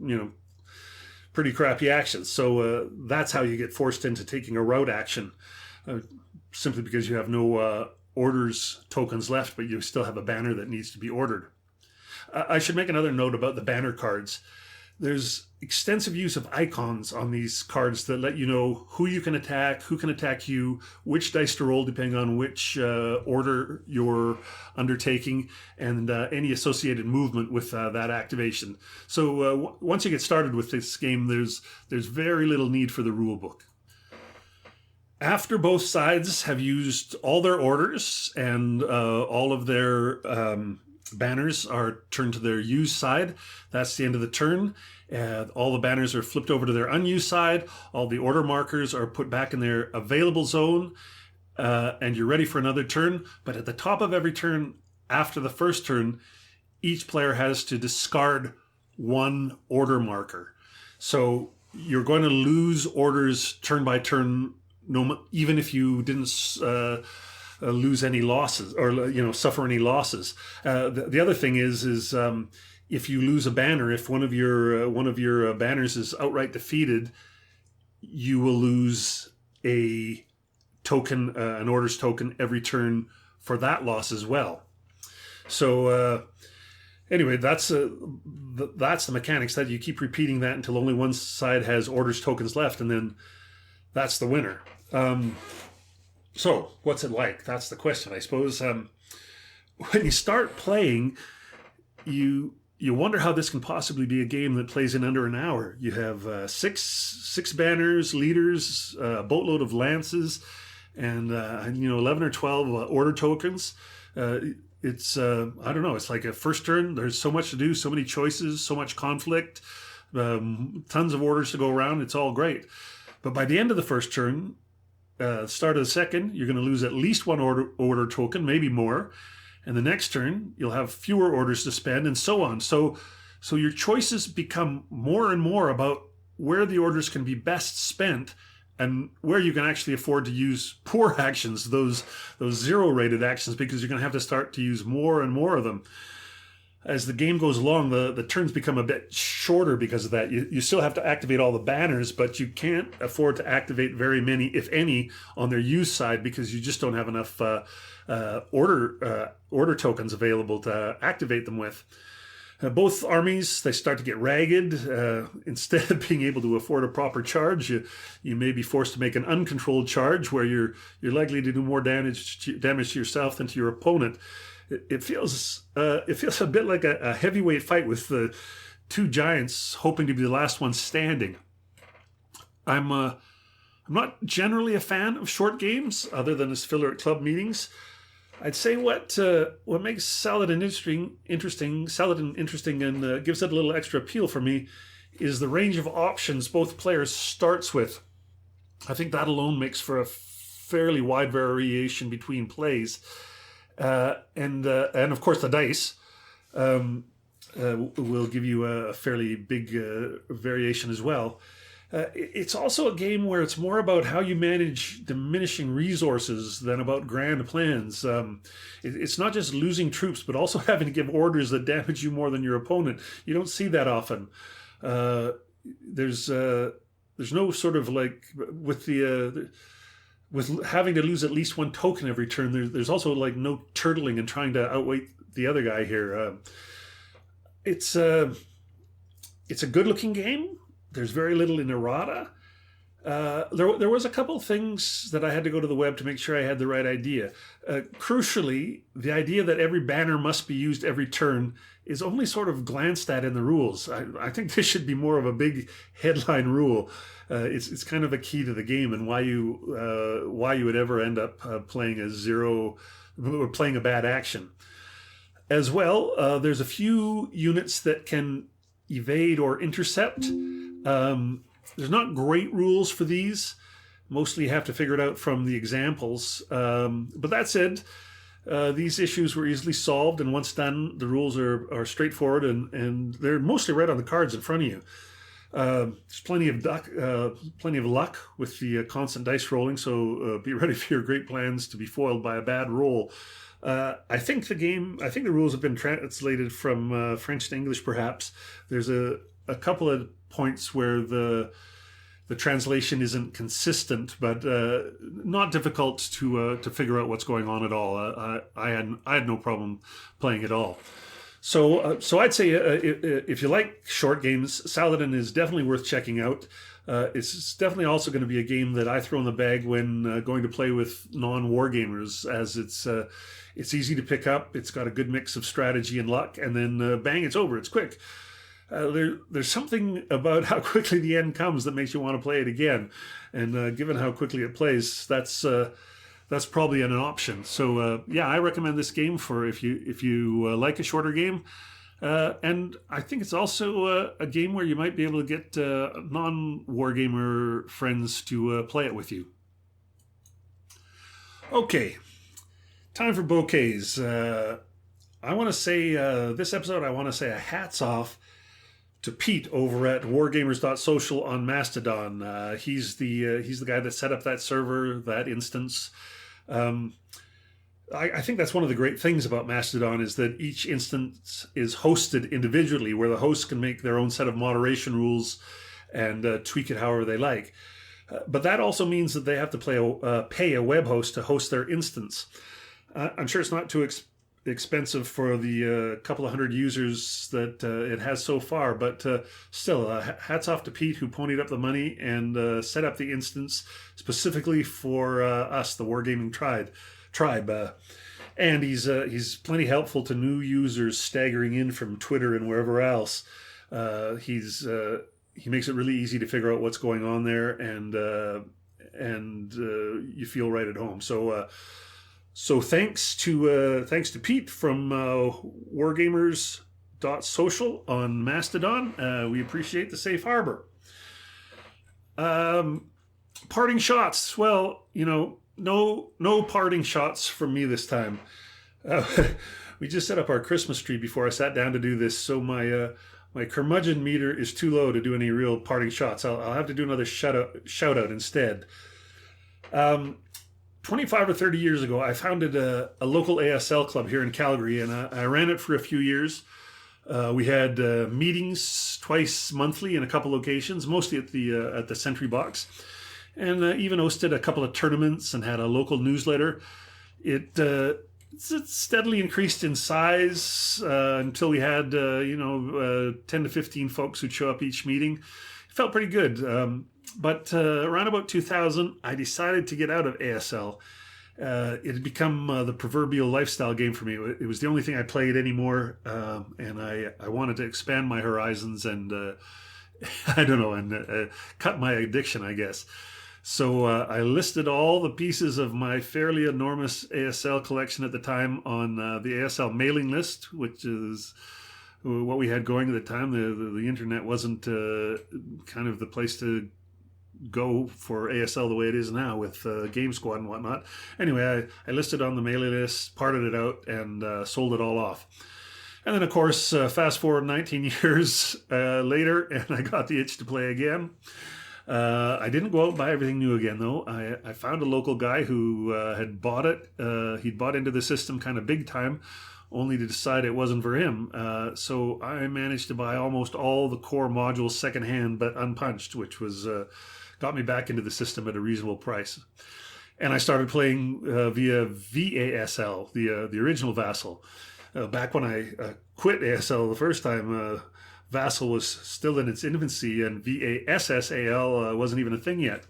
pretty crappy actions. So that's how you get forced into taking a route action, simply because you have no orders tokens left, but you still have a banner that needs to be ordered. I should make another note about the banner cards. There's extensive use of icons on these cards that let you know who you can attack, who can attack you, which dice to roll depending on which order you're undertaking, and any associated movement with that activation. So once you get started with this game, there's very little need for the rule book. After both sides have used all their orders and all of their banners are turned to their used side, that's the end of the turn. All the banners are flipped over to their unused side. All the order markers are put back in their available zone, and you're ready for another turn. But at the top of every turn after the first turn, each player has to discard one order marker. So you're going to lose orders turn by turn, even if you didn't lose any losses or suffer any losses. The other thing is if you lose a banner, if one of your banners is outright defeated, you will lose a token, an orders token every turn for that loss as well. So anyway, that's the mechanics, that you keep repeating that until only one side has orders tokens left, and then that's the winner. So what's it like? That's the question, I suppose. When you start playing, you wonder how this can possibly be a game that plays in under an hour. You have six banners, leaders, a boatload of lances, and 11 or 12 order tokens. It's I don't know. It's like a first turn. There's so much to do, so many choices, so much conflict, tons of orders to go around. It's all great, but by the end of the first turn, start of the second, you're going to lose at least one order token, maybe more. And the next turn, you'll have fewer orders to spend, and so on. So your choices become more and more about where the orders can be best spent and where you can actually afford to use poor actions, those 0-rated actions, because you're going to have to start to use more and more of them. As the game goes along, the turns become a bit shorter because of that. You still have to activate all the banners, but you can't afford to activate very many, if any, on their use side, because you just don't have enough order tokens available to activate them with. Both armies, they start to get ragged. Instead of being able to afford a proper charge, you may be forced to make an uncontrolled charge where you're likely to do more damage to yourself than to your opponent. It feels a bit like a heavyweight fight with the two giants hoping to be the last one standing. I'm not generally a fan of short games, other than as filler at club meetings. I'd say what makes Saladin interesting and gives it a little extra appeal for me is the range of options both players starts with. I think that alone makes for a fairly wide variation between plays. And of course the dice will give you a fairly big variation as well. It's also a game where it's more about how you manage diminishing resources than about grand plans. It's not just losing troops, but also having to give orders that damage you more than your opponent. You don't see that often. There's no sort of like with having to lose at least one token every turn. There's also like no turtling and trying to outweigh the other guy here. It's a good looking game. There's very little in errata. There was a couple things that I had to go to the web to make sure I had the right idea. Crucially, the idea that every banner must be used every turn is only sort of glanced at in the rules. I think this should be more of a big headline rule. It's kind of a key to the game and why you would ever end up playing a zero or playing a bad action. As well, there's a few units that can evade or intercept. There's not great rules for these. Mostly you have to figure it out from the examples. But that said, these issues were easily solved, and once done, the rules are straightforward, and they're mostly right on the cards in front of you. There's plenty of luck with the constant dice rolling, so be ready for your great plans to be foiled by a bad roll. I think the rules have been translated from French to English, perhaps. There's a couple of points where the translation isn't consistent, but not difficult to figure out what's going on at all. I had no problem playing at all. So I'd say if you like short games, Saladin is definitely worth checking out. It's definitely also going to be a game that I throw in the bag when going to play with non-war gamers, as it's easy to pick up. It's got a good mix of strategy and luck, and then bang, it's over. It's quick. There's something about how quickly the end comes that makes you want to play it again, and given how quickly it plays, that's probably an option. So yeah, I recommend this game for if you like a shorter game, and I think it's also a game where you might be able to get non-wargamer friends to play it with you. Okay, time for bouquets. I want to say this episode, I want to say a hats off to Pete over at wargamers.social on Mastodon. He's the guy that set up that server, that instance. I think that's one of the great things about Mastodon is that each instance is hosted individually, where the hosts can make their own set of moderation rules and tweak it however they like. But that also means that they have to pay a web host to host their instance. I'm sure it's not too expensive for the couple of hundred users that it has so far, but still, hats off to Pete, who ponied up the money and set up the instance specifically for us, the Wargaming tribe. And he's plenty helpful to new users staggering in from Twitter and wherever else. He makes it really easy to figure out what's going on there, and you feel right at home. So thanks to Pete from wargamers.social on Mastodon. We appreciate the safe harbor. Parting shots. Well, no parting shots from me this time. We just set up our Christmas tree before I sat down to do this, so my curmudgeon meter is too low to do any real parting shots. I'll have to do another shout out instead. 25 or 30 years ago, I founded a local ASL club here in Calgary, and I ran it for a few years. We had meetings twice monthly in a couple locations, mostly at the Sentry Box, and even hosted a couple of tournaments and had a local newsletter. It steadily increased in size until we had 10 to 15 folks who'd show up each meeting. It felt pretty good. But around about 2000, I decided to get out of ASL. It had become the proverbial lifestyle game for me. It was the only thing I played anymore, and I wanted to expand my horizons and, cut my addiction, I guess. So I listed all the pieces of my fairly enormous ASL collection at the time on the ASL mailing list, which is what we had going at the time. The internet wasn't kind of the place to go for ASL the way it is now with Game Squad and whatnot. Anyway, I listed on the mailing list, parted it out, and sold it all off. And then, of course, fast forward 19 years later, and I got the itch to play again. I didn't go out and buy everything new again, though. I found a local guy who had bought it. He'd bought into the system kind of big time, only to decide it wasn't for him. So I managed to buy almost all the core modules secondhand, but unpunched, which was got me back into the system at a reasonable price. And I started playing via VASL, the original Vassal. Back when I quit ASL the first time, Vassal was still in its infancy, and VASSAL wasn't even a thing yet.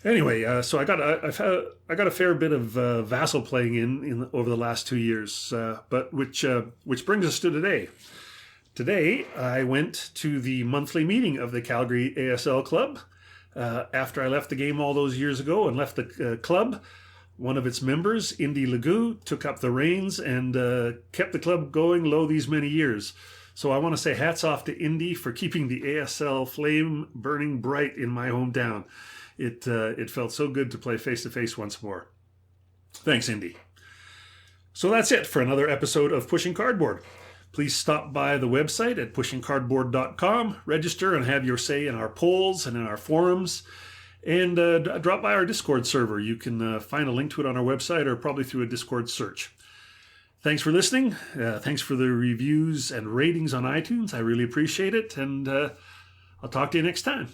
Anyway, so I got a fair bit of Vassal playing in over the last 2 years, but which brings us to today. Today, I went to the monthly meeting of the Calgary ASL Club. After I left the game all those years ago and left the club, one of its members, Indy Legoo, took up the reins and kept the club going lo these many years. So I want to say hats off to Indy for keeping the ASL flame burning bright in my hometown. It felt so good to play face-to-face once more. Thanks, Indy. So that's it for another episode of Pushing Cardboard. Please stop by the website at pushingcardboard.com, register and have your say in our polls and in our forums, and drop by our Discord server. You can find a link to it on our website or probably through a Discord search. Thanks for listening. Thanks for the reviews and ratings on iTunes. I really appreciate it, and I'll talk to you next time.